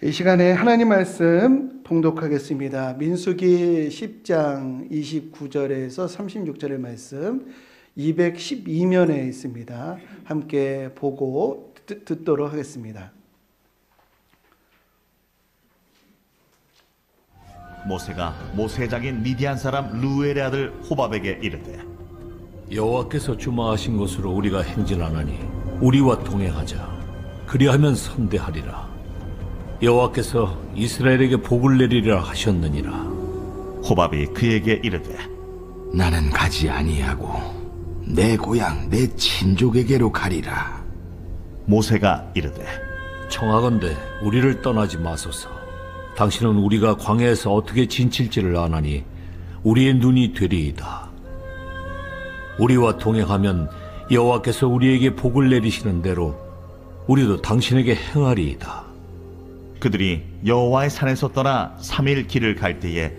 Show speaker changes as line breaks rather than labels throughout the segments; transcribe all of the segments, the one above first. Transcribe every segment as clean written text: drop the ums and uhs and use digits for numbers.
이 시간에 하나님 말씀 봉독하겠습니다. 민수기 10장 29절에서 36절의 말씀 212면에 있습니다. 함께 보고 듣도록 하겠습니다.
모세가 모세장인 미디안 사람 루엘의 아들 호밥에게 이르되,
여호와께서 주마하신 곳으로 우리가 행진하나니 우리와 동행하자. 그리하면 선대하리라. 여호와께서 이스라엘에게 복을 내리리라 하셨느니라.
호밥이 그에게 이르되,
나는 가지 아니하고 내 고향 내 친족에게로 가리라.
모세가 이르되,
청하건대 우리를 떠나지 마소서. 당신은 우리가 광야에서 어떻게 진칠지를 아나니 우리의 눈이 되리이다. 우리와 동행하면 여호와께서 우리에게 복을 내리시는 대로 우리도 당신에게 행하리이다.
그들이 여호와의 산에서 떠나 3일 길을 갈 때에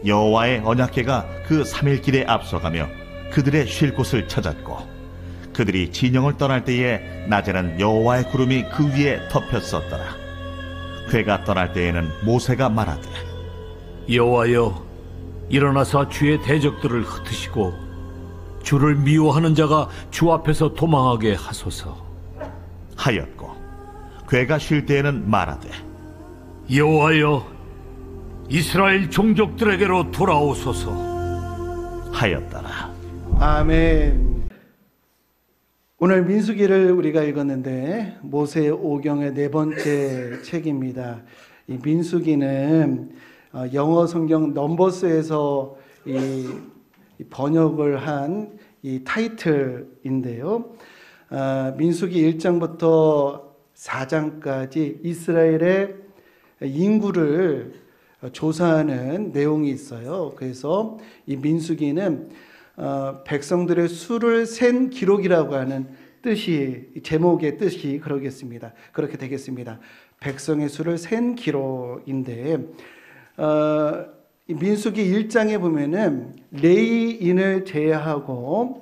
여호와의 언약궤가 그 3일 길에 앞서가며 그들의 쉴 곳을 찾았고, 그들이 진영을 떠날 때에 낮에는 여호와의 구름이 그 위에 덮였었더라. 궤가 떠날 때에는 모세가 말하되,
여호와여, 일어나사 주의 대적들을 흩으시고 주를 미워하는 자가 주 앞에서 도망하게 하소서
하였고, 궤가 쉴 때에는 말하되,
여호와여, 이스라엘 종족들에게로 돌아오소서
하였더라.
아멘. 오늘 민수기를 우리가 읽었는데 모세 오경의 네 번째 책입니다. 이 민수기는 영어 성경 넘버스에서 이 번역을 한 이 타이틀인데요. 민수기 1장부터 4장까지 이스라엘의 인구를 조사하는 내용이 있어요. 그래서 이 민수기는 백성들의 수를 센 기록이라고 하는 뜻이, 제목의 뜻이 그렇게 되겠습니다. 백성의 수를 센 기록인데, 이 민수기 1장에 보면은 레위인을 제외하고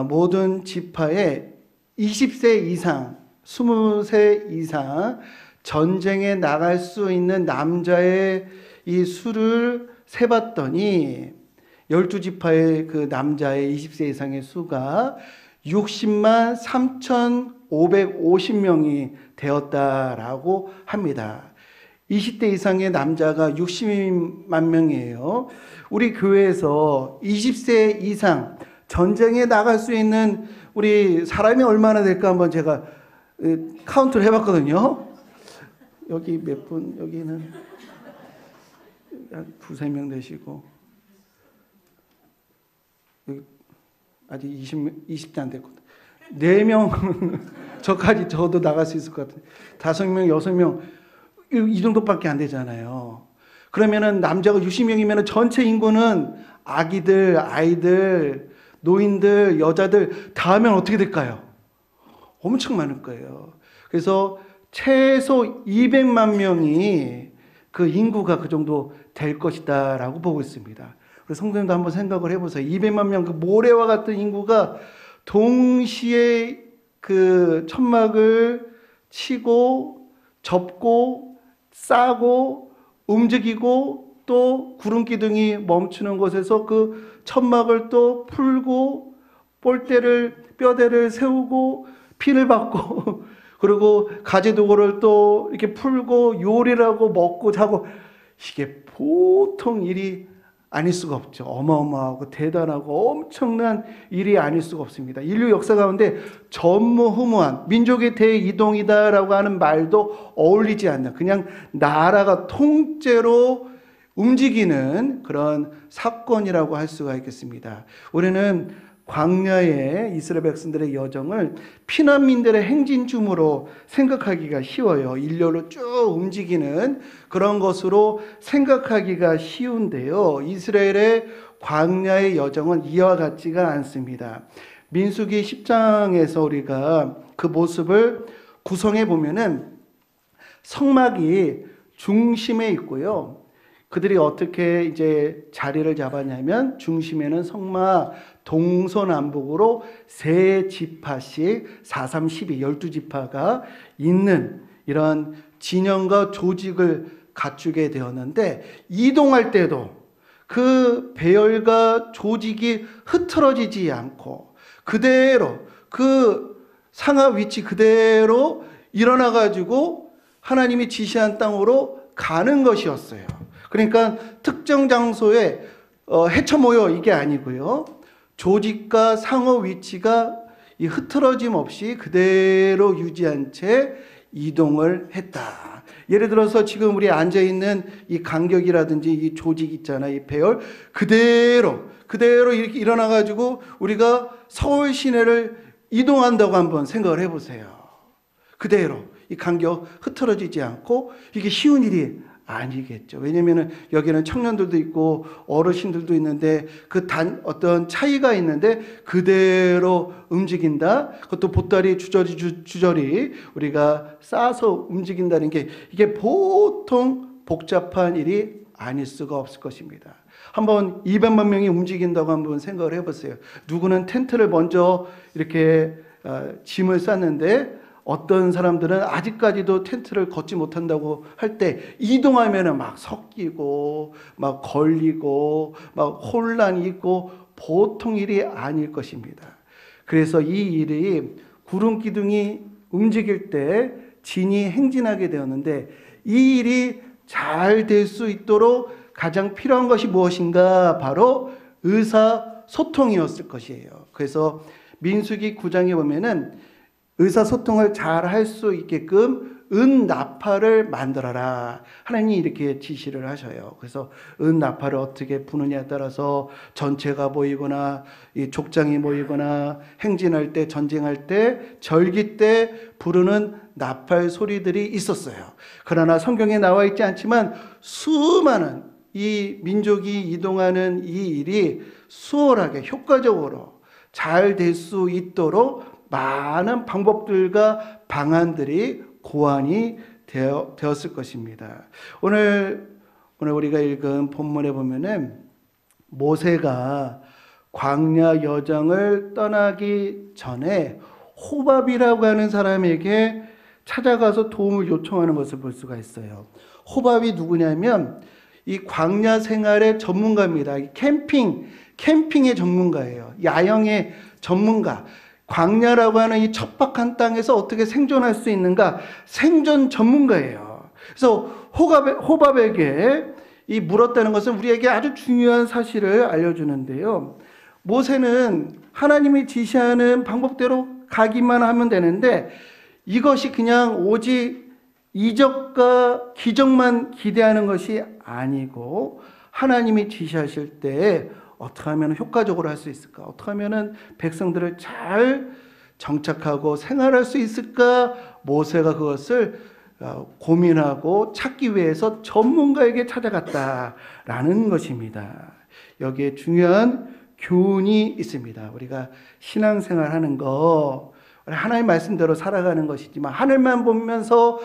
모든 지파에 20세 이상, 20세 이상 전쟁에 나갈 수 있는 남자의 이 수를 세봤더니 12지파의 그 남자의 20세 이상의 수가 60만 3,550명이 되었다라고 합니다. 20대 이상의 남자가 60만 명이에요. 우리 교회에서 20세 이상 전쟁에 나갈 수 있는 우리 사람이 얼마나 될까 한번 제가 카운트를 해봤거든요. 여기 몇 분, 여기는 한 2-3명 되시고, 여기 아직 20대 안 됐거든. 4명, 저도 나갈 수 있을 것 같아요. 5명, 6명, 이 정도밖에 안 되잖아요. 그러면은 남자가 60명이면 전체 인구는 아기들, 아이들, 노인들, 여자들 다 하면 어떻게 될까요? 엄청 많을 거예요. 그래서 최소 200만 명이 그 인구가 그 정도 될 것이다 라고 보고 있습니다. 그래서 성도님도 한번 생각을 해보세요. 200만 명, 그 모래와 같은 인구가 동시에 그 천막을 치고 접고 싸고 움직이고 또 구름기둥이 멈추는 곳에서 그 천막을 또 풀고 뼈대를 세우고 피를 받고 그리고 가지도구를 또 이렇게 풀고 요리를 하고 먹고 자고, 이게 보통 일이 아닐 수가 없죠. 어마어마하고 대단하고 엄청난 일이 아닐 수가 없습니다. 인류 역사 가운데 전무후무한 민족의 대이동이다라고 하는 말도 어울리지 않는, 그냥 나라가 통째로 움직이는 그런 사건이라고 할 수가 있겠습니다. 우리는 광야의 이스라엘 백성들의 여정을 피난민들의 행진춤으로 생각하기가 쉬워요. 일렬로 쭉 움직이는 그런 것으로 생각하기가 쉬운데요. 이스라엘의 광야의 여정은 이와 같지가 않습니다. 민수기 10장에서 우리가 그 모습을 구성해 보면은 성막이 중심에 있고요. 그들이 어떻게 이제 자리를 잡았냐면, 중심에는 성막 동서남북으로 3지파씩 4, 3, 12, 12지파가 있는 이런 진영과 조직을 갖추게 되었는데 이동할 때도 그 배열과 조직이 흐트러지지 않고 그대로 그 상하 위치 그대로 일어나 가지고 하나님이 지시한 땅으로 가는 것이었어요. 그러니까 특정 장소에 헤쳐 모여 이게 아니고요. 조직과 상하 위치가 이 흐트러짐 없이 그대로 유지한 채 이동을 했다. 예를 들어서 지금 우리 앉아 있는 이 간격이라든지 이 조직 있잖아요. 이 배열 그대로 이렇게 일어나 가지고 우리가 서울 시내를 이동한다고 한번 생각을 해 보세요. 그대로 이 간격 흐트러지지 않고 이게 쉬운 일이 아니겠죠. 왜냐면은 여기는 청년들도 있고 어르신들도 있는데 어떤 차이가 있는데 그대로 움직인다. 그것도 보따리 주저리 우리가 싸서 움직인다는 게 이게 보통 복잡한 일이 아닐 수가 없을 것입니다. 한번 200만 명이 움직인다고 한번 생각을 해보세요. 누구는 텐트를 먼저 이렇게 짐을 쌌는데 어떤 사람들은 아직까지도 텐트를 걷지 못한다고 할 때 이동하면은 막 섞이고 막 걸리고 막 혼란이 있고 보통 일이 아닐 것입니다. 그래서 이 일이 구름 기둥이 움직일 때 진이 행진하게 되었는데 이 일이 잘 될 수 있도록 가장 필요한 것이 무엇인가? 바로 의사소통이었을 것이에요. 그래서 민수기 9장에 보면은 의사소통을 잘 할 수 있게끔 은나팔을 만들어라. 하나님이 이렇게 지시를 하셔요. 그래서 은나팔을 어떻게 부느냐에 따라서 전체가 모이거나 이 족장이 모이거나 행진할 때 전쟁할 때 절기 때 부르는 나팔 소리들이 있었어요. 그러나 성경에 나와 있지 않지만 수많은 이 민족이 이동하는 이 일이 수월하게 효과적으로 잘 될 수 있도록 많은 방법들과 방안들이 고안이 되었을 것입니다. 오늘 우리가 읽은 본문에 보면은 모세가 광야 여정을 떠나기 전에 호밥이라고 하는 사람에게 찾아가서 도움을 요청하는 것을 볼 수가 있어요. 호밥이 누구냐면 이 광야 생활의 전문가입니다. 캠핑의 전문가예요. 야영의 전문가. 광야라고 하는 이 척박한 땅에서 어떻게 생존할 수 있는가? 생존 전문가예요. 그래서 호밥에게 이 물었다는 것은 우리에게 아주 중요한 사실을 알려주는데요. 모세는 하나님이 지시하는 방법대로 가기만 하면 되는데 이것이 그냥 오직 이적과 기적만 기대하는 것이 아니고 하나님이 지시하실 때 어떻게 하면 효과적으로 할 수 있을까? 어떻게 하면 백성들을 잘 정착하고 생활할 수 있을까? 모세가 그것을 고민하고 찾기 위해서 전문가에게 찾아갔다라는 것입니다. 여기에 중요한 교훈이 있습니다. 우리가 신앙생활 하는 거, 하나님 말씀대로 살아가는 것이지만 하늘만 보면서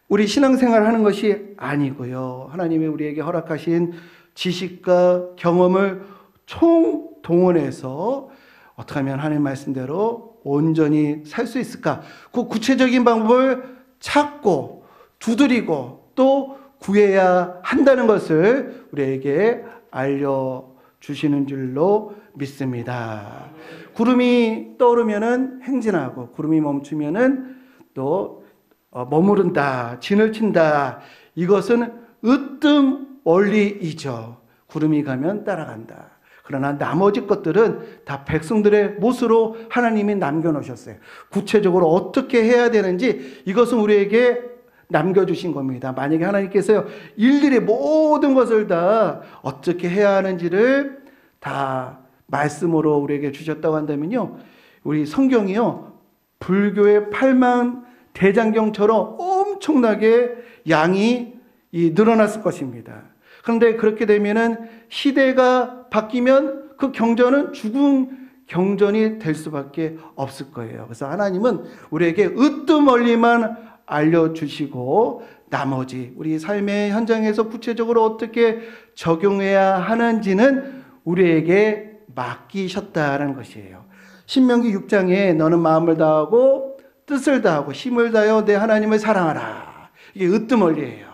우리 신앙생활 하는 것이 아니고요. 하나님이 우리에게 허락하신 지식과 경험을 총동원해서 어떻게 하면 하나님 말씀대로 온전히 살 수 있을까? 그 구체적인 방법을 찾고 두드리고 또 구해야 한다는 것을 우리에게 알려주시는 줄로 믿습니다. 구름이 떠오르면은 행진하고 구름이 멈추면은 또 머무른다, 진을 친다. 이것은 으뜸 원리이죠. 구름이 가면 따라간다. 그러나 나머지 것들은 다 백성들의 몫으로 하나님이 남겨놓으셨어요. 구체적으로 어떻게 해야 되는지 이것은 우리에게 남겨주신 겁니다. 만약에 하나님께서요, 일일이 모든 것을 다 어떻게 해야 하는지를 다 말씀으로 우리에게 주셨다고 한다면요, 우리 성경이요, 불교의 8만 대장경처럼 엄청나게 양이 늘어났을 것입니다. 그런데 그렇게 되면은 시대가 바뀌면 그 경전은 죽은 경전이 될 수밖에 없을 거예요. 그래서 하나님은 우리에게 으뜸원리만 알려주시고 나머지 우리 삶의 현장에서 구체적으로 어떻게 적용해야 하는지는 우리에게 맡기셨다는 것이에요. 신명기 6장에 너는 마음을 다하고 뜻을 다하고 힘을 다하여 내 하나님을 사랑하라. 이게 으뜸원리예요.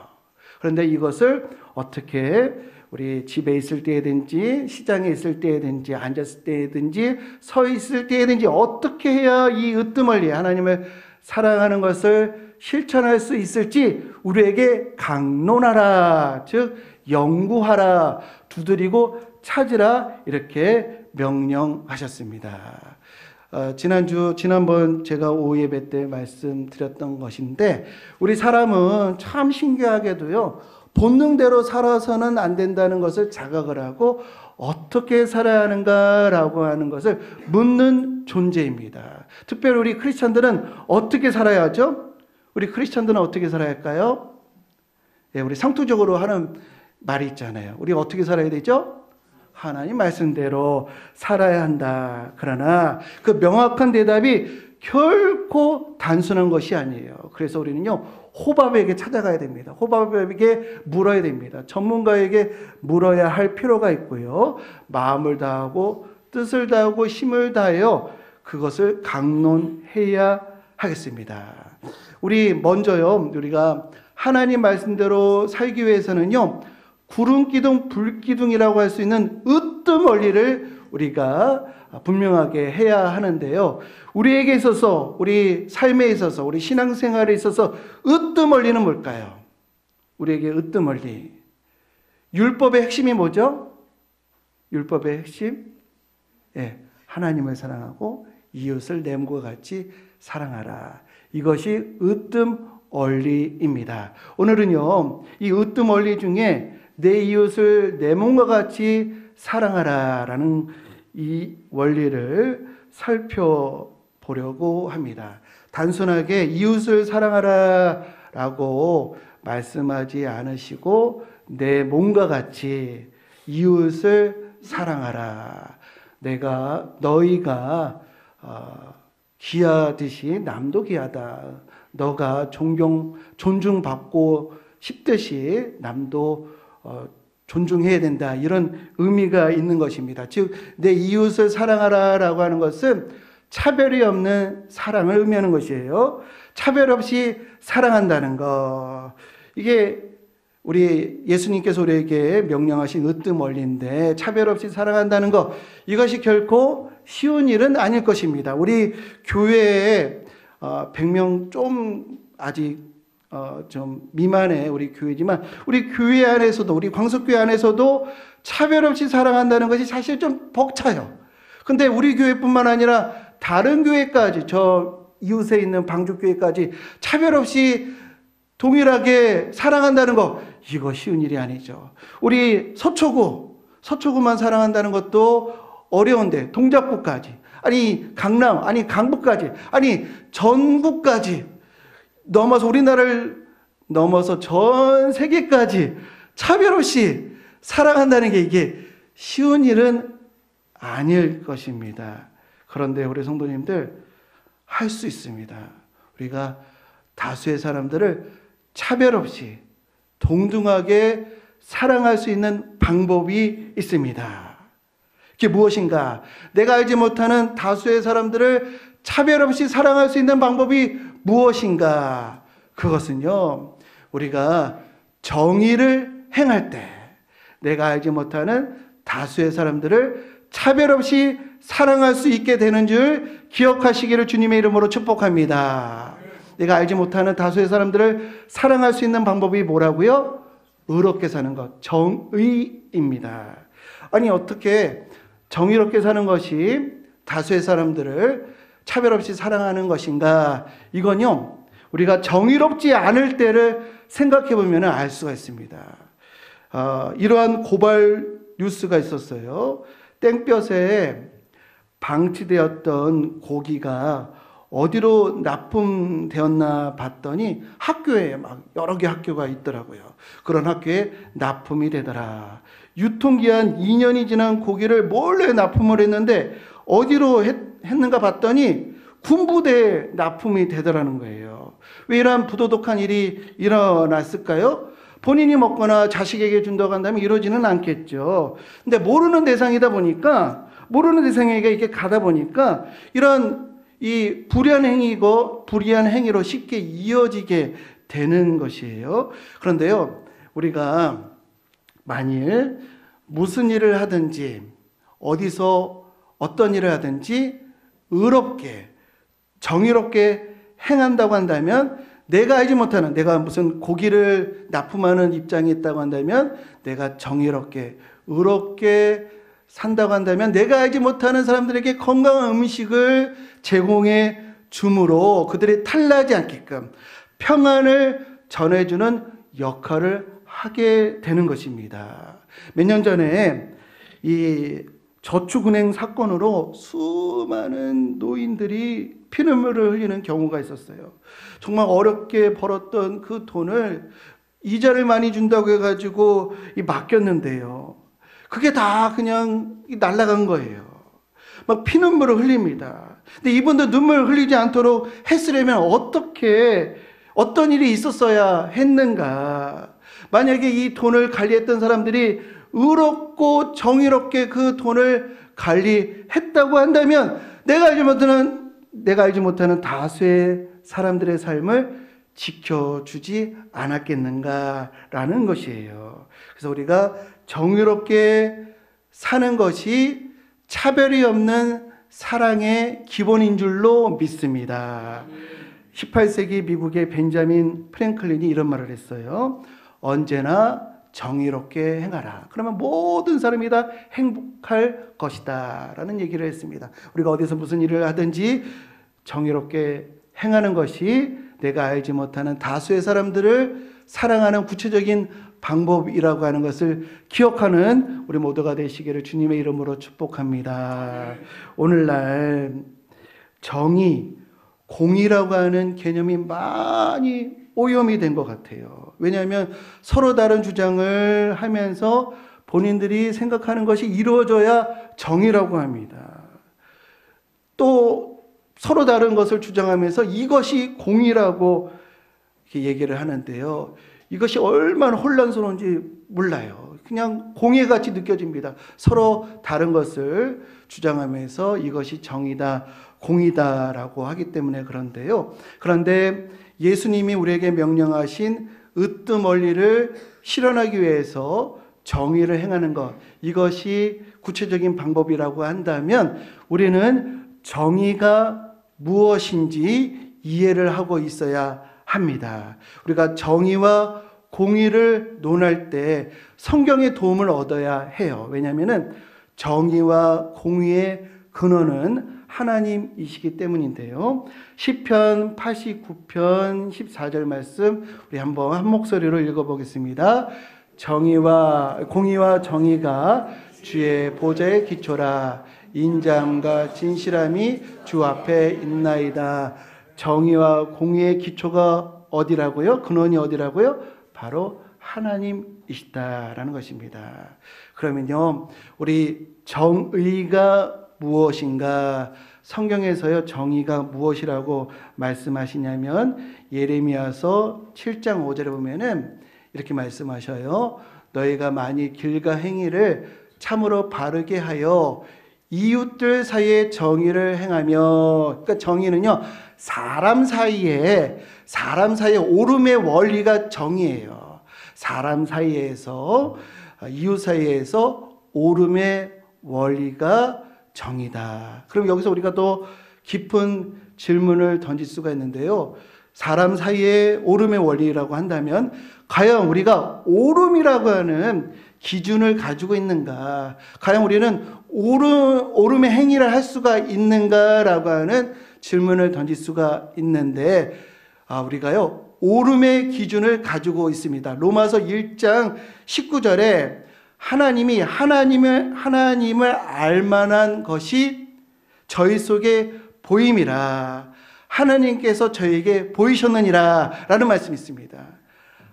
그런데 이것을 어떻게 우리 집에 있을 때든지 시장에 있을 때든지 앉았을 때든지 서 있을 때든지 어떻게 해야 이 으뜸원리 하나님을 사랑하는 것을 실천할 수 있을지 우리에게 강론하라, 즉 연구하라, 두드리고 찾으라 이렇게 명령하셨습니다. 지난번 제가 오후 예배 때 말씀드렸던 것인데 우리 사람은 참 신기하게도요 본능대로 살아서는 안 된다는 것을 자각을 하고 어떻게 살아야 하는가라고 하는 것을 묻는 존재입니다. 특별히 우리 크리스찬들은 어떻게 살아야 하죠? 우리 크리스찬들은 어떻게 살아야 할까요? 예, 우리 상투적으로 하는 말이 있잖아요. 우리가 어떻게 살아야 되죠? 하나님 말씀대로 살아야 한다. 그러나 그 명확한 대답이 결코 단순한 것이 아니에요. 그래서 우리는요, 호밥에게 찾아가야 됩니다. 호밥에게 물어야 됩니다. 전문가에게 물어야 할 필요가 있고요. 마음을 다하고 뜻을 다하고 힘을 다하여 그것을 강론해야 하겠습니다. 우리 먼저요, 우리가 하나님 말씀대로 살기 위해서는요, 구름기둥, 불기둥이라고 할 수 있는 으뜸 원리를 우리가 분명하게 해야 하는데요. 우리에게 있어서, 우리 삶에 있어서, 우리 신앙생활에 있어서 으뜸 원리는 뭘까요? 우리에게 으뜸 원리. 율법의 핵심이 뭐죠? 율법의 핵심? 예, 하나님을 사랑하고 이웃을 내 몸과 같이 사랑하라. 이것이 으뜸 원리입니다. 오늘은요, 이 으뜸 원리 중에 내 이웃을 내 몸과 같이 사랑하라라는 이 원리를 살펴보려고 합니다. 단순하게 이웃을 사랑하라라고 말씀하지 않으시고 내 몸과 같이 이웃을 사랑하라. 너희가 귀하듯이 남도 귀하다. 너가 존중받고 싶듯이 남도 존중해야 된다. 이런 의미가 있는 것입니다. 즉, 내 이웃을 사랑하라라고 하는 것은 차별이 없는 사랑을 의미하는 것이에요. 차별 없이 사랑한다는 것. 이게 우리 예수님께서 우리에게 명령하신 으뜸 원리인데 차별 없이 사랑한다는 것. 이것이 결코 쉬운 일은 아닐 것입니다. 우리 교회에 100명 좀 아직 좀 미만의 우리 교회지만 우리 교회 안에서도 우리 광석교회 안에서도 차별 없이 사랑한다는 것이 사실 좀 벅차요. 근데 우리 교회뿐만 아니라 다른 교회까지 저 이웃에 있는 방주교회까지 차별 없이 동일하게 사랑한다는 거 이거 쉬운 일이 아니죠. 우리 서초구만 사랑한다는 것도 어려운데 동작구까지 아니 강남 아니 강북까지 아니 전국까지 넘어서 우리나라를 넘어서 전 세계까지 차별 없이 사랑한다는 게 이게 쉬운 일은 아닐 것입니다. 그런데 우리 성도님들 할 수 있습니다. 우리가 다수의 사람들을 차별 없이 동등하게 사랑할 수 있는 방법이 있습니다. 그게 무엇인가? 내가 알지 못하는 다수의 사람들을 차별 없이 사랑할 수 있는 방법이 무엇인가? 그것은요, 우리가 정의를 행할 때 내가 알지 못하는 다수의 사람들을 차별 없이 사랑할 수 있게 되는 줄 기억하시기를 주님의 이름으로 축복합니다. 내가 알지 못하는 다수의 사람들을 사랑할 수 있는 방법이 뭐라고요? 의롭게 사는 것, 정의입니다. 아니 어떻게 정의롭게 사는 것이 다수의 사람들을 차별 없이 사랑하는 것인가? 이건요, 우리가 정의롭지 않을 때를 생각해 보면 알 수가 있습니다. 이러한 고발 뉴스가 있었어요. 땡볕에 방치되었던 고기가 어디로 납품되었나 봤더니 학교에 막 여러 개 학교가 있더라고요. 그런 학교에 납품이 되더라. 유통기한 2년이 지난 고기를 몰래 납품을 했는데 어디로 했는가 봤더니 군부대에 납품이 되더라는 거예요. 왜 이러한 부도덕한 일이 일어났을까요? 본인이 먹거나 자식에게 준다고 한다면 이러지는 않겠죠. 근데 모르는 대상이다 보니까, 모르는 대상에게 이렇게 가다 보니까 이런 이 불의한 행위로 쉽게 이어지게 되는 것이에요. 그런데요, 우리가 만일 무슨 일을 하든지 어디서 어떤 일을 하든지 의롭게 정의롭게 행한다고 한다면, 내가 알지 못하는, 내가 무슨 고기를 납품하는 입장이 있다고 한다면 내가 정의롭게 의롭게 산다고 한다면, 내가 알지 못하는 사람들에게 건강한 음식을 제공해 줌으로 그들이 탈나지 않게끔 평안을 전해주는 역할을 하게 되는 것입니다. 몇 년 전에 이 저축은행 사건으로 수많은 노인들이 피눈물을 흘리는 경우가 있었어요. 정말 어렵게 벌었던 그 돈을 이자를 많이 준다고 해가지고 맡겼는데요, 그게 다 그냥 날아간 거예요. 막 피눈물을 흘립니다. 근데 이분도 눈물을 흘리지 않도록 했으려면 어떤 일이 있었어야 했는가? 만약에 이 돈을 관리했던 사람들이 의롭고 정의롭게 그 돈을 관리했다고 한다면 내가 알지 못하는 다수의 사람들의 삶을 지켜주지 않았겠는가라는 것이에요. 그래서 우리가 정의롭게 사는 것이 차별이 없는 사랑의 기본인 줄로 믿습니다. 18세기 미국의 벤자민 프랭클린이 이런 말을 했어요. 언제나 정의롭게 행하라. 그러면 모든 사람이 다 행복할 것이다 라는 얘기를 했습니다. 우리가 어디서 무슨 일을 하든지 정의롭게 행하는 것이 내가 알지 못하는 다수의 사람들을 사랑하는 구체적인 방법이라고 하는 것을 기억하는 우리 모두가 되시기를 주님의 이름으로 축복합니다. 오늘날 정의, 공의라고 하는 개념이 많이 오염이 된 것 같아요. 왜냐하면 서로 다른 주장을 하면서 본인들이 생각하는 것이 이루어져야 정의라고 합니다. 또 서로 다른 것을 주장하면서 이것이 공의라고 이렇게 얘기를 하는데요, 이것이 얼마나 혼란스러운지 몰라요. 그냥 공의같이 느껴집니다. 서로 다른 것을 주장하면서 이것이 정의다, 공의다라고 하기 때문에 그런데요. 그런데 예수님이 우리에게 명령하신 으뜸원리를 실현하기 위해서 정의를 행하는 것, 이것이 구체적인 방법이라고 한다면 우리는 정의가 무엇인지 이해를 하고 있어야 합니다. 우리가 정의와 공의를 논할 때 성경의 도움을 얻어야 해요. 왜냐하면 정의와 공의의 근원은 하나님이시기 때문인데요. 시편 89편 14절 말씀 우리 한번 한 목소리로 읽어보겠습니다. 공의와 정의가 주의 보좌의 기초라. 인자함과 진실함이 주 앞에 있나이다. 정의와 공의의 기초가 어디라고요? 근원이 어디라고요? 바로 하나님이시다라는 것입니다. 그러면요, 우리 정의가 무엇인가? 성경에서요, 정의가 무엇이라고 말씀하시냐면 예레미야서 7장 5절에 보면은 이렇게 말씀하셔요. 너희가 만일 길과 행위를 참으로 바르게 하여 이웃들 사이에 정의를 행하며, 그러니까 정의는요, 사람 사이에 오름의 원리가 정의예요. 사람 사이에서, 이웃 사이에서 오름의 원리가 정의다. 그럼 여기서 우리가 또 깊은 질문을 던질 수가 있는데요. 사람 사이에 오름의 원리라고 한다면 과연 우리가 오름이라고 하는 기준을 가지고 있는가? 과연 우리는 오름의 행위를 할 수가 있는가라고 하는 질문을 던질 수가 있는데, 우리가요, 오름의 기준을 가지고 있습니다. 로마서 1장 19절에 하나님을 알만한 것이 저희 속에 보임이라. 하나님께서 저에게 보이셨느니라 라는 말씀이 있습니다.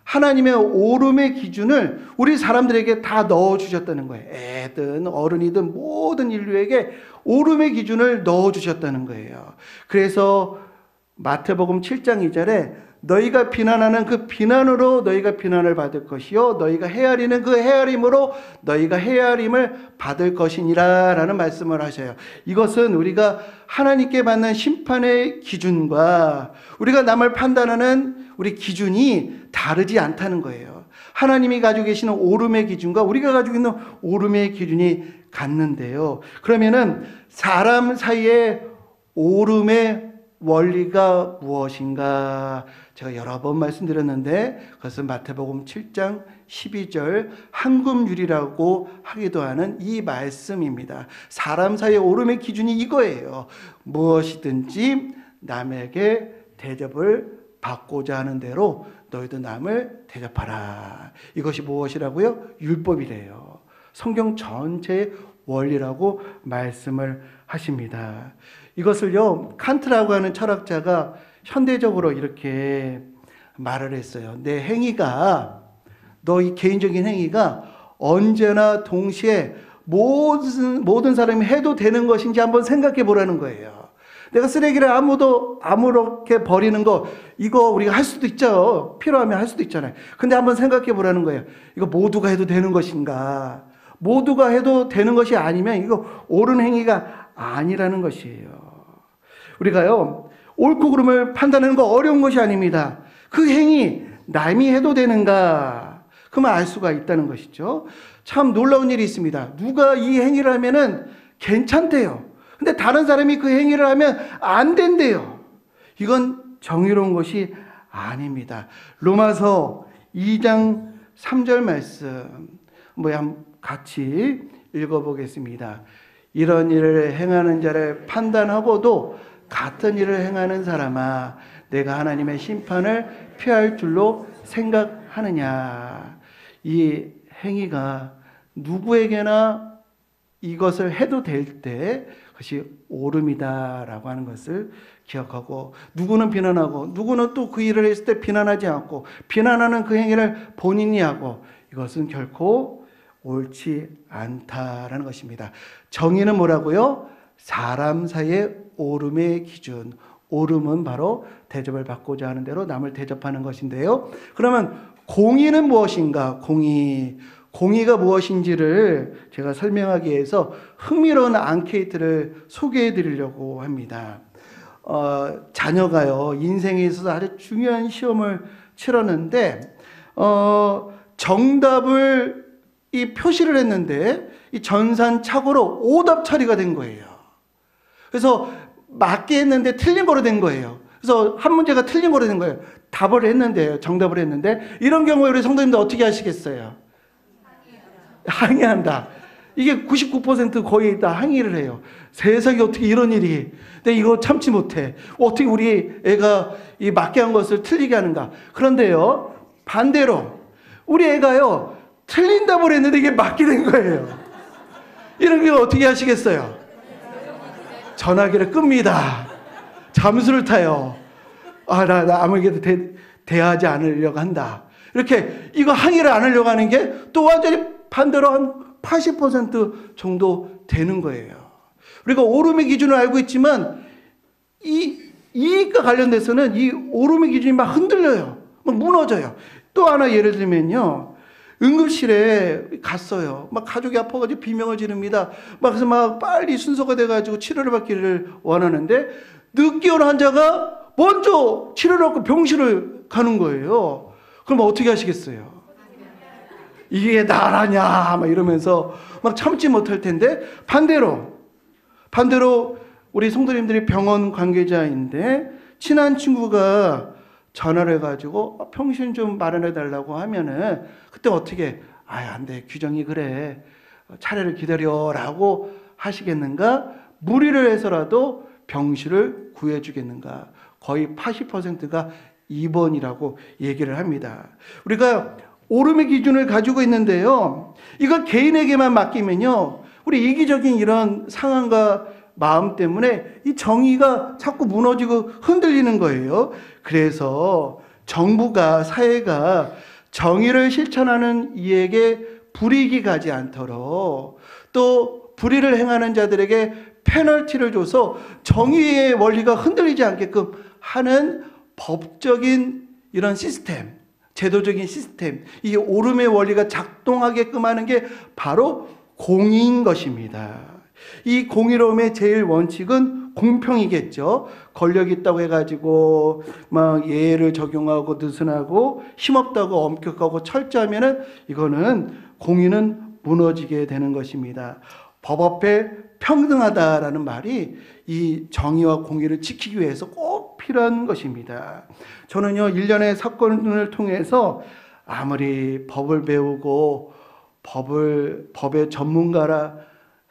하나님의 오름의 기준을 우리 사람들에게 다 넣어주셨다는 거예요. 애든 어른이든 모든 인류에게 오름의 기준을 넣어주셨다는 거예요. 그래서 마태복음 7장 2절에 너희가 비난하는 그 비난으로 너희가 비난을 받을 것이요 너희가 헤아리는 그 헤아림으로 너희가 헤아림을 받을 것이니라 라는 말씀을 하셔요. 이것은 우리가 하나님께 받는 심판의 기준과 우리가 남을 판단하는 우리 기준이 다르지 않다는 거예요. 하나님이 가지고 계시는 오름의 기준과 우리가 가지고 있는 오름의 기준이 같는데요. 그러면은 사람 사이의 오름의 원리가 무엇인가? 제가 여러 번 말씀드렸는데 그것은 마태복음 7장 12절 한금율이라고 하기도 하는 이 말씀입니다. 사람 사이의 오름의 기준이 이거예요. 무엇이든지 남에게 대접을 받고자 하는 대로 너희도 남을 대접하라. 이것이 무엇이라고요? 율법이래요. 성경 전체의 원리라고 말씀을 하십니다. 이것을요, 칸트라고 하는 철학자가 현대적으로 이렇게 말을 했어요. 내 행위가, 너의 개인적인 행위가 언제나 동시에 모든 사람이 해도 되는 것인지 한번 생각해 보라는 거예요. 내가 쓰레기를 아무렇게 버리는 거, 이거 우리가 할 수도 있죠. 필요하면 할 수도 있잖아요. 근데 한번 생각해 보라는 거예요. 이거 모두가 해도 되는 것인가? 모두가 해도 되는 것이 아니면 이거 옳은 행위가 아니라는 것이에요. 우리가요, 옳고 그름을 판단하는 거 어려운 것이 아닙니다. 그 행위 남이 해도 되는가? 그러면 알 수가 있다는 것이죠. 참 놀라운 일이 있습니다. 누가 이 행위를 하면은 괜찮대요. 근데 다른 사람이 그 행위를 하면 안 된대요. 이건 정의로운 것이 아닙니다. 로마서 2장 3절 말씀 한번 같이 읽어보겠습니다. 이런 일을 행하는 자를 판단하고도 같은 일을 행하는 사람아, 내가 하나님의 심판을 피할 줄로 생각하느냐. 이 행위가 누구에게나 이것을 해도 될 때 그것이 옳음이다라고 하는 것을 기억하고, 누구는 비난하고 누구는 또 그 일을 했을 때 비난하지 않고, 비난하는 그 행위를 본인이 하고, 이것은 결코 옳지 않다라는 것입니다. 정의는 뭐라고요? 사람 사이의 오름의 기준. 오름은 바로 대접을 받고자 하는 대로 남을 대접하는 것인데요. 그러면 공의는 무엇인가? 공의가 무엇인지를 제가 설명하기 위해서 흥미로운 앙케이트를 소개해 드리려고 합니다. 자녀가요, 인생에 있어서 아주 중요한 시험을 치렀는데, 정답을 표시를 했는데, 이 전산착오로 오답 처리가 된 거예요. 그래서 맞게 했는데 틀린 거로 된 거예요. 그래서 한 문제가 틀린 거로 된 거예요. 답을 했는데, 정답을 했는데, 이런 경우에 우리 성도님들 어떻게 하시겠어요? 항의한다. 이게 99% 거의 다 항의를 해요. 세상에 어떻게 이런 일이, 근데 이거 참지 못해. 어떻게 우리 애가 이 맞게 한 것을 틀리게 하는가. 그런데요, 반대로 우리 애가요, 틀린 답을 했는데 이게 맞게 된 거예요. 이런 경우 어떻게 하시겠어요? 전화기를 끕니다. 잠수를 타요. 나 아무에게도 대하지 않으려고 한다. 이렇게 이거 항의를 안 하려고 하는 게 또 완전히 반대로 한 80% 정도 되는 거예요. 우리가 오름의 기준을 알고 있지만 이익과 관련돼서는 이 오름의 기준이 막 흔들려요. 막 무너져요. 또 하나 예를 들면요. 응급실에 갔어요. 막 가족이 아파가지고 비명을 지릅니다. 그래서 막 빨리 순서가 돼가지고 치료를 받기를 원하는데, 늦게 온 환자가 먼저 치료를 받고 병실을 가는 거예요. 그럼 어떻게 하시겠어요? 이게 나라냐 막 이러면서 막 참지 못할 텐데, 반대로 우리 성도님들이 병원 관계자인데 친한 친구가 전화를 해가지고 평신 좀 마련해 달라고 하면은, 그때 어떻게 안 돼, 규정이 그래, 차례를 기다려라고 하시겠는가? 무리를 해서라도 병실을 구해주겠는가? 거의 80%가 2번이라고 얘기를 합니다. 우리가 오름의 기준을 가지고 있는데요, 이걸 개인에게만 맡기면요, 우리 이기적인 이런 상황과 마음 때문에 이 정의가 자꾸 무너지고 흔들리는 거예요. 그래서 정부가, 사회가 정의를 실천하는 이에게 불이익이 가지 않도록, 또 불의를 행하는 자들에게 페널티를 줘서 정의의 원리가 흔들리지 않게끔 하는 법적인 이런 시스템, 제도적인 시스템, 이 오름의 원리가 작동하게끔 하는 게 바로 공의인 것입니다. 이 공의로움의 제일 원칙은 공평이겠죠. 권력 있다고 해가지고 막 예를 적용하고 느슨하고 힘없다고 엄격하고 철저하면은 이거는 공의는 무너지게 되는 것입니다. 법 앞에 평등하다라는 말이 이 정의와 공의를 지키기 위해서 꼭 필요한 것입니다. 저는요, 일련의 사건을 통해서 아무리 법을 배우고 법의 전문가라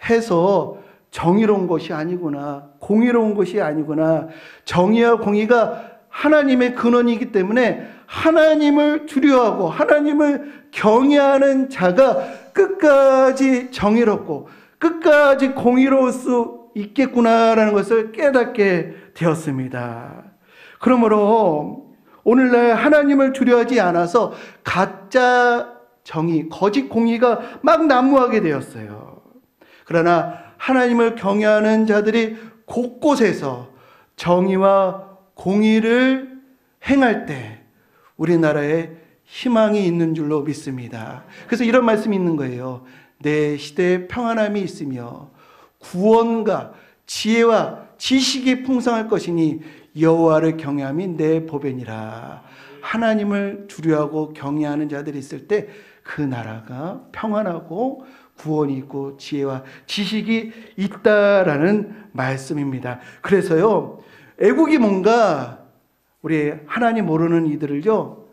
해서 정의로운 것이 아니구나, 공의로운 것이 아니구나, 정의와 공의가 하나님의 근원이기 때문에 하나님을 두려워하고 하나님을 경외하는 자가 끝까지 정의롭고 끝까지 공의로울 수 있겠구나라는 것을 깨닫게 되었습니다. 그러므로 오늘날 하나님을 두려워하지 않아서 가짜 정의, 거짓 공의가 막 난무하게 되었어요. 그러나 하나님을 경외하는 자들이 곳곳에서 정의와 공의를 행할 때 우리나라에 희망이 있는 줄로 믿습니다. 그래서 이런 말씀이 있는 거예요. 내 시대에 평안함이 있으며 구원과 지혜와 지식이 풍성할 것이니 여호와를 경외함이 내 보배니라. 하나님을 두려워하고 경외하는 자들이 있을 때 그 나라가 평안하고 구원이 있고 지혜와 지식이 있다라는 말씀입니다. 그래서요, 애국이 뭔가 우리 하나님 모르는 이들을요,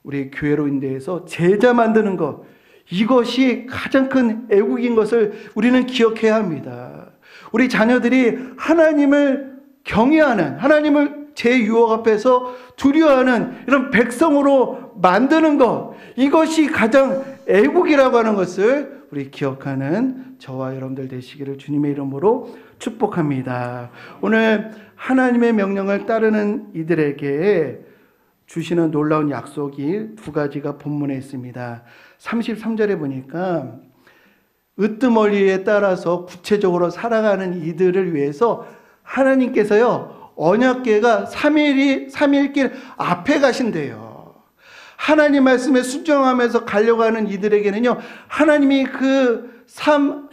우리 교회로 인도해서 제자 만드는 것, 이것이 가장 큰 애국인 것을 우리는 기억해야 합니다. 우리 자녀들이 하나님을 경외하는, 하나님을 제 유혹 앞에서 두려워하는 이런 백성으로 만드는 것, 이것이 가장 애국이라고 하는 것을 우리 기억하는 저와 여러분들 되시기를 주님의 이름으로 축복합니다. 오늘 하나님의 명령을 따르는 이들에게 주시는 놀라운 약속이 두 가지가 본문에 있습니다. 33절에 보니까 으뜸원리에 따라서 구체적으로 살아가는 이들을 위해서 하나님께서요, 언약궤가 3일길 앞에 가신대요. 하나님 말씀에 순종하면서 가려고 하는 이들에게는요, 하나님이 그 삶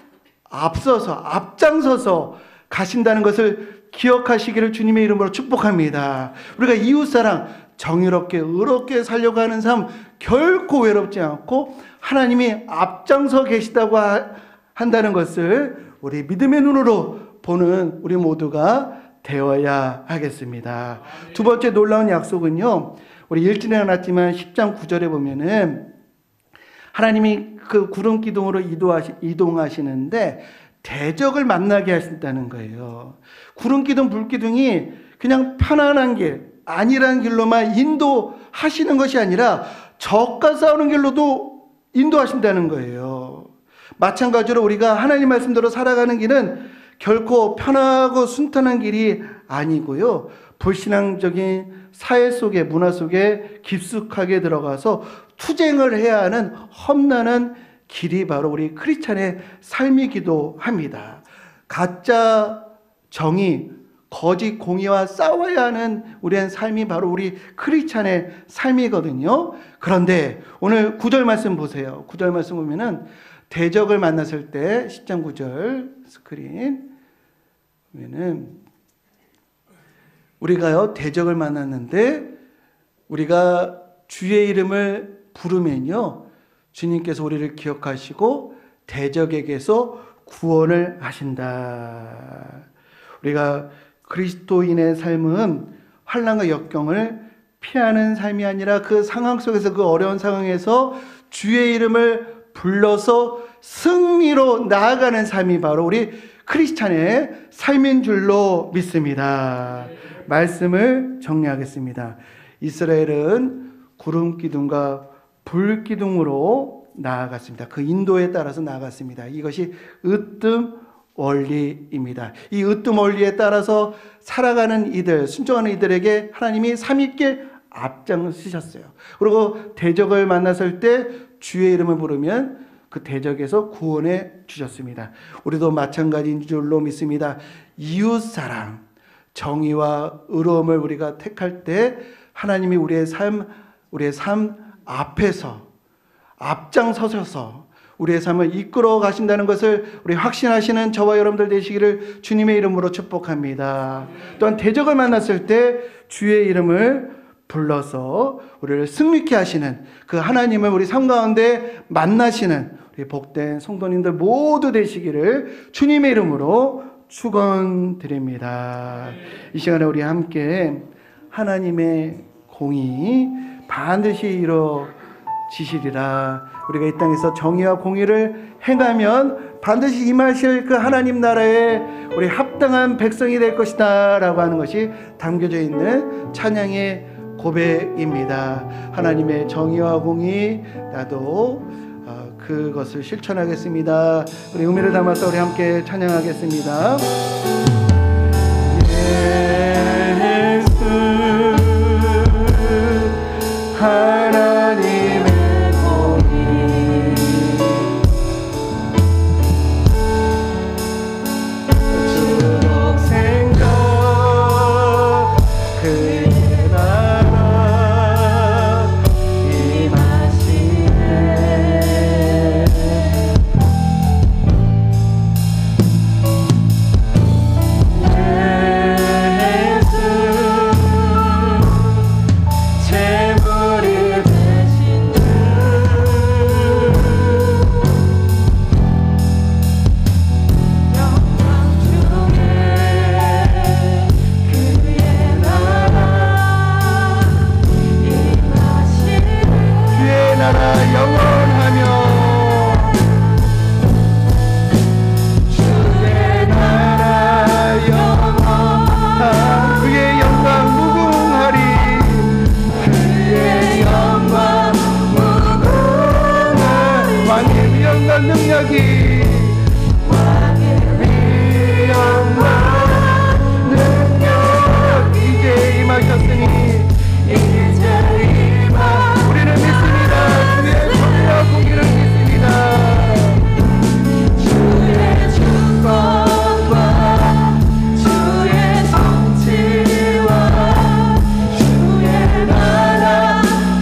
앞장서서 가신다는 것을 기억하시기를 주님의 이름으로 축복합니다. 우리가 이웃사랑, 정의롭게 의롭게 살려고 하는 삶 결코 외롭지 않고 하나님이 앞장서 계시다고 한다는 것을 우리 믿음의 눈으로 보는 우리 모두가 되어야 하겠습니다. 두 번째 놀라운 약속은요, 우리 일진에 나왔지만 10장 9절에 보면은 하나님이 그 구름 기둥으로 이동하시는데 대적을 만나게 하신다는 거예요. 구름 기둥, 불 기둥이 그냥 편안한 길, 안일한 길로만 인도하시는 것이 아니라 적과 싸우는 길로도 인도하신다는 거예요. 마찬가지로 우리가 하나님 말씀대로 살아가는 길은 결코 편하고 순탄한 길이 아니고요, 불신앙적인 사회 속에, 문화 속에 깊숙하게 들어가서 투쟁을 해야 하는 험난한 길이 바로 우리 크리스찬의 삶이기도 합니다. 가짜 정의, 거짓 공의와 싸워야 하는 우리의 삶이 바로 우리 크리스찬의 삶이거든요. 그런데 오늘 9절 말씀 보세요. 9절 말씀 보면은 대적을 만났을 때 10장 9절 스크린 보면은 우리가요, 대적을 만났는데 우리가 주의 이름을 부르면요, 주님께서 우리를 기억하시고 대적에게서 구원을 하신다. 우리가 그리스도인의 삶은 환난과 역경을 피하는 삶이 아니라 그 상황 속에서, 그 어려운 상황에서 주의 이름을 불러서 승리로 나아가는 삶이 바로 우리 크리스찬의 삶인 줄로 믿습니다. 말씀을 정리하겠습니다. 이스라엘은 구름 기둥과 불 기둥으로 나아갔습니다. 그 인도에 따라서 나아갔습니다. 이것이 으뜸 원리입니다. 이 으뜸 원리에 따라서 살아가는 이들, 순종하는 이들에게 하나님이 3일길 앞장서셨어요. 그리고 대적을 만났을 때 주의 이름을 부르면 그 대적에서 구원해 주셨습니다. 우리도 마찬가지인 줄로 믿습니다. 이웃사랑, 정의와 의로움을 우리가 택할 때 하나님이 우리의 삶 앞에서 앞장서셔서 우리의 삶을 이끌어 가신다는 것을 우리 확신하시는 저와 여러분들 되시기를 주님의 이름으로 축복합니다. 또한 대적을 만났을 때 주의 이름을 불러서 우리를 승리케 하시는 그 하나님을 우리 삶 가운데 만나시는 우리 복된 성도님들 모두 되시기를 주님의 이름으로 축원드립니다. 이 시간에 우리 함께 하나님의 공의 반드시 이루어지시리라. 우리가 이 땅에서 정의와 공의를 행하면 반드시 임하실 그 하나님 나라에 우리 합당한 백성이 될 것이다 라고 하는 것이 담겨져 있는 찬양의 고백입니다. 하나님의 정의와 공의, 나도 그것을 실천하겠습니다. 우리 의미를 담아서 우리 함께 찬양하겠습니다. 예수 하나님의 공의 주록 생각 그의 나라 임하시네. 예수 재물이 되신 주 영광 중에 그의 나라 임하시네. 주의 나라 영원하며 주의 나라 영원한 그의 영광 무궁하리. 그의 영광 무궁하리. 왕의 위엄과 능력이 이제 임하셨으니 우리는 믿습니다. 주의 정의와 공의를 믿습니다. 주의 주권과 주의 정치와 주의 나라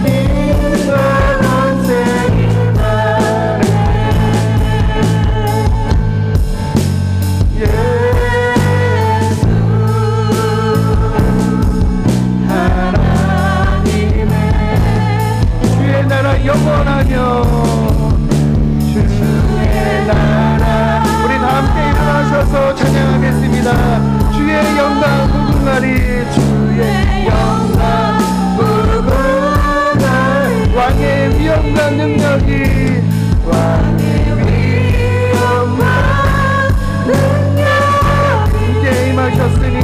힘과 권세이 나네. 예수 하나님의 주의 나라 영원하며 주의 나라. 우리 다 함께 일어나셔서 찬양하겠습니다. 주의 영광 무궁하리. 주의 영광 무궁하리. 왕의 위엄과 능력이 왕의 위엄과 능력이 이제 임하셨으니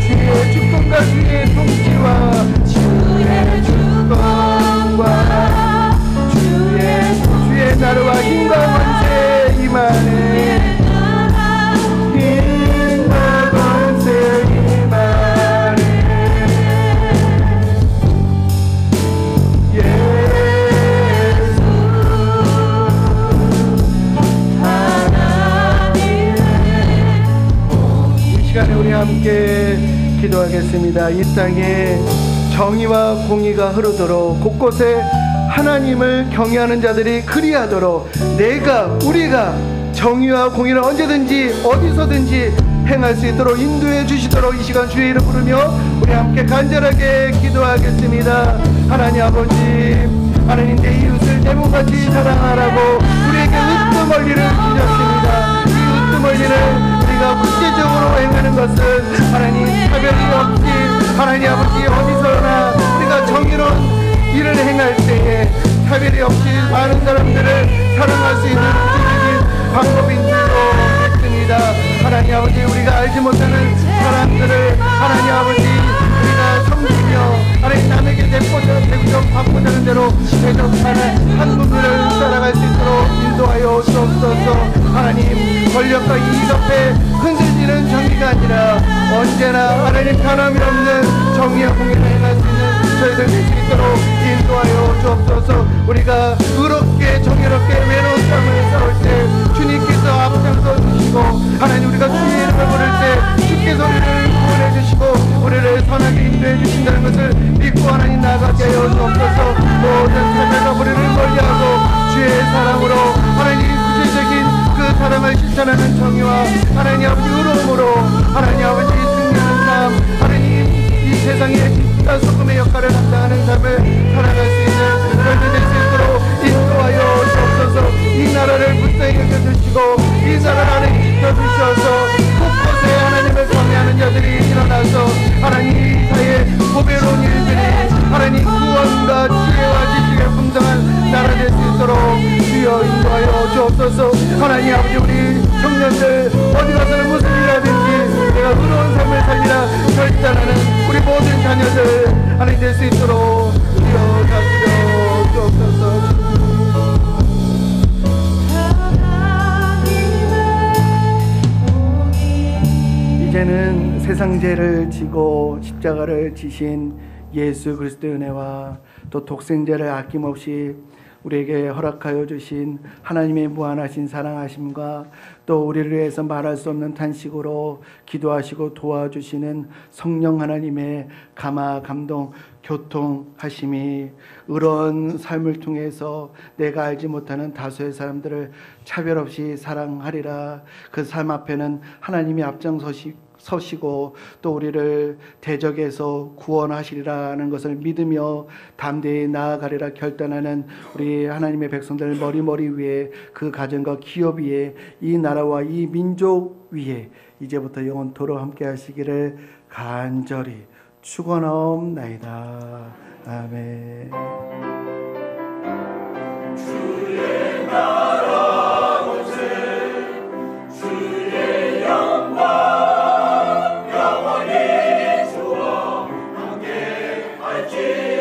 주의 주권과 주의 통치와 주의 주권과 주의 나라와 힘과 권세 임하네. 힘과 권세 임하네. 예수 하나님의 이 시간에 우리 함께 기도하겠습니다. 이 땅에 정의와 공의가 흐르도록 곳곳에 하나님을 경외하는 자들이 그리하도록 우리가 정의와 공의를 언제든지 어디서든지 행할 수 있도록 인도해 주시도록 이 시간 주의 이름 부르며 우리 함께 간절하게 기도하겠습니다. 하나님 아버지, 하나님 내 이웃을 내 몸같이 사랑하라고 우리에게 으뜸원리를 주셨습니다. 이 으뜸원리를 우리가 구체적으로 행하는 것은 하나님 차별이 없이 하나님 아버지 어디서나 우리가 정의로운 일을 행할 때에 차별이 없이 많은 사람들을 사랑할 수 있는 구체적인 방법인 줄로 믿습니다. 하나님 아버지, 우리가 알지 못하는 사람들을 하나님 아버지 우리가 섬기며 하나님 남에게 대꾸적 받고자 하는 대로 대접하는 한 분들을 따라갈 수 있도록 인도하여 주옵소서. 하나님 권력과 이익 앞에 흔들리는 정의가 아니라 언제나 하나님 변함이 없는 정의와 공의를 행할 수 있는 저희들 될 수 있도록 인도하여 주옵소서. 우리가 의롭게 정의롭게 외로운 싸움을 싸울 때 주님께서 앞장서 주시고 하나님 우리가 주의 이름을 부를 때 주께서 우리를 구원해 주시고 우리를 선하게 인도해 주신다는 것을 믿고 하나님 나아가게 하여 주옵소서. 모든 삶에서 우리를 멀리하고 주의 사랑으로 하나님 구체적인 그 사랑을 실천하는 정의와 하나님 아버지 의로움으로 하나님 아버지 승리하는 삶, 하나님 이 세상에 빛과 소금의 역할을 감당하는 삶을 살아갈 수 있는 열매 될 수 있도록 인도하여 주옵소서. 이 나라를 불쌍히 여겨주시고 이 나라를 지켜주셔서 곳곳에 하나님을 경외하는 자들이 일어나서 하나님 이 사회에 보배로운 일들이 하나님 구원과 지혜와 지식의 풍성한 나라 될 수 있도록 주여 인도하여 주옵소서. 하나님 아버지 우리 청년들 어디 가서는 무슨 일 하든지 내가 의로운 삶을 살리라 결단하는 우리 모든 자녀들 하나님 될 수 있도록 주여 다스려 주옵소서. 이제는 세상 죄를 지고 십자가를 지신 예수 그리스도의 은혜와 또 독생자를 아낌없이 우리에게 허락하여 주신 하나님의 무한하신 사랑하심과 또 우리를 위해서 말할 수 없는 탄식으로 기도하시고 도와주시는 성령 하나님의 감화 감동 교통하심이 의로운 삶을 통해서 내가 알지 못하는 다수의 사람들을 차별 없이 사랑하리라. 그 삶 앞에는 하나님이 앞장서시고 또 우리를 대적에서 구원하시리라는 것을 믿으며 담대히 나아가리라 결단하는 우리 하나님의 백성들 머리 위에 그 가정과 기업 위에 이 나라와 이 민족 위에 이제부터 영원토록 함께 하시기를 간절히 축원하옵나이다. 아멘. 주의 나라 오세 주의 영광 영원히 주와 함께 할지